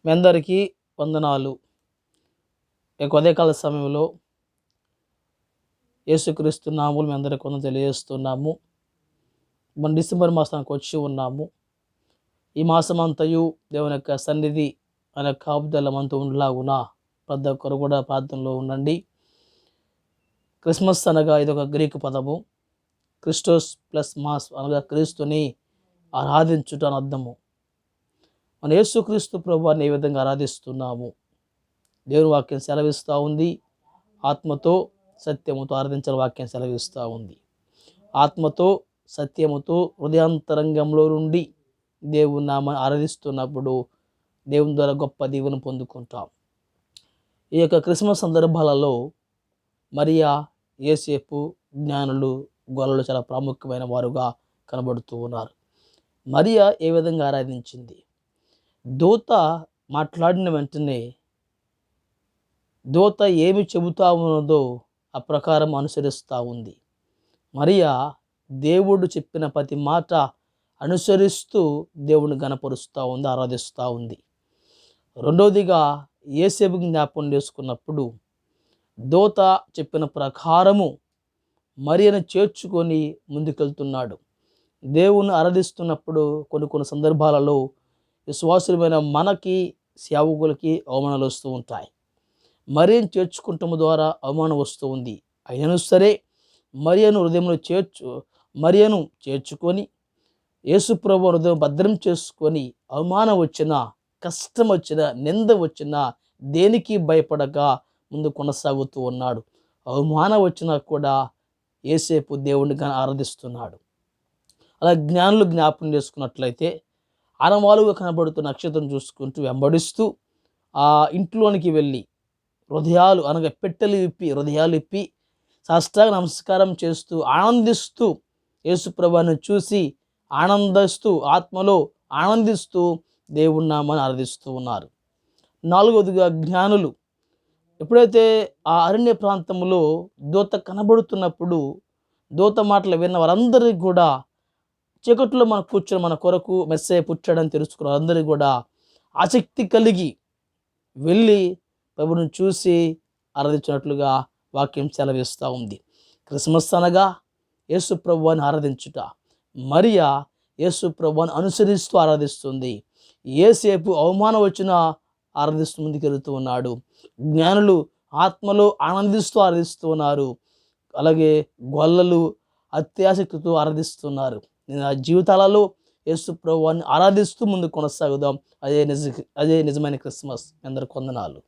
మీ అందరికీ వందనాలు. ఉదయకాల సమయంలో యేసుక్రీస్తు నామములు మీ అందరికీ వందనాలు తెలియజేస్తున్నాము. మన డిసెంబర్ మాసానికి వచ్చి ఉన్నాము. ఈ మాసం అంతయు దేవుని యొక్క సన్నిధి అనే కాపుదల మనతో ఉండలాగున ప్రతి ఒక్కరు కూడా ప్రార్థనలో ఉండండి. క్రిస్మస్ అనగా ఇదొక గ్రీకు పదము. క్రిస్టోస్ ప్లస్ మాస్ అనగా క్రీస్తుని ఆరాధించుట అని అర్థము. మన యేసుక్రీస్తు ప్రభువాన్ని ఏ విధంగా ఆరాధిస్తున్నాము? దేవుని వాక్యం సెలవిస్తూ ఉంది. ఆత్మతో సత్యముతో ఆరాధించాలని వాక్యం సెలవిస్తూ ఉంది. ఆత్మతో సత్యముతో హృదయాంతరంగంలో నుండి దేవుని నామాన్ని ఆరాధిస్తున్నప్పుడు దేవుని ద్వారా గొప్ప దీవెన పొందుకుంటాం. ఈ యొక్క క్రిస్మస్ సందర్భాలలో మరియా, యేసేపు, జ్ఞానులు, గొల్లలు చాలా ప్రాముఖ్యమైన వారుగా కనబడుతూ ఉన్నారు. మరియా ఏ విధంగా ఆరాధించింది? దూత మాట్లాడిన వెంటనే దూత ఏమి చెబుతా ఉన్నదో ఆ ప్రకారం అనుసరిస్తూ ఉంది. మరియా దేవుడు చెప్పిన ప్రతి మాట అనుసరిస్తూ దేవుని గణపరుస్తూ ఉంది, ఆరాధిస్తూ ఉంది. రెండవదిగా యేసేపు జ్ఞాపకం చేసుకున్నప్పుడు దూత చెప్పిన ప్రకారము మరియను చేర్చుకొని ముందుకెళ్తున్నాడు. దేవుని ఆరాధిస్తున్నప్పుడు కొన్ని సందర్భాలలో విశ్వాసులమైన మనకి, సేవకులకి అవమానాలు వస్తూ ఉంటాయి. మరియను చేర్చుకుంటం ద్వారా అవమానం వస్తూ ఉంది. అయినను సరే మరియను మరియను చేర్చుకొని యేసుప్రభు హృదయం భద్రం చేసుకొని అవమానం వచ్చినా, కష్టం వచ్చినా, నింద వచ్చినా దేనికి భయపడక ముందు కొనసాగుతూ ఉన్నాడు. అవమానం వచ్చినా కూడా యేసేపు దేవుడిని ఆరాధిస్తున్నాడు. అలా జ్ఞానులు జ్ఞాపకం చేసుకున్నట్లయితే ఆనవాలుగా కనబడుతున్న నక్షత్రం చూసుకుంటూ వెంబడిస్తూ ఆ ఇంట్లోనికి వెళ్ళి హృదయాలు అనగా హృదయాలు విప్పి సాష్టాంగ నమస్కారం చేస్తూ ఆనందిస్తూ యేసుప్రభువును చూసి ఆనందిస్తూ ఆత్మలో ఆనందిస్తూ దేవుని నామాన్ని ఆరాధిస్తూ ఉన్నారు. నాలుగవదిగా జ్ఞానులు ఎప్పుడైతే ఆ అరణ్య ప్రాంతంలో దూత కనబడుతున్నప్పుడు దూత మాటలు విన్న వారందరికీ కూడా చీకట్లో మన కూర్చొని మన కొరకు మెస్సయ్య పుట్టాడని తెలుసుకున్న అందరికీ కూడా ఆసక్తి కలిగి వెళ్ళి ప్రభుని చూసి ఆరాధించినట్లుగా వాక్యం సెలవిస్తూ ఉంది. క్రిస్మస్ అనగా యేసు ప్రభువుని ఆరాధించుట. మరియా యేసు ప్రభువుని అనుసరిస్తూ ఆరాధిస్తుంది. యేసేపు అవమానం వచ్చినా ఆరాధిస్తూ ముందుకెళ్తూ ఉన్నాడు. జ్ఞానులు ఆత్మలో ఆనందిస్తూ ఆరాధిస్తూ ఉన్నారు. అలాగే గొల్లలు అత్యాసక్తితో ఆరాధిస్తున్నారు. నేను ఆ జీవితాలలో యేసు ప్రభువుని ఆరాధిస్తూ ముందు కొనసాగుదాం. అదే నిజమైన క్రిస్మస్. అందరికీ వందనాలు.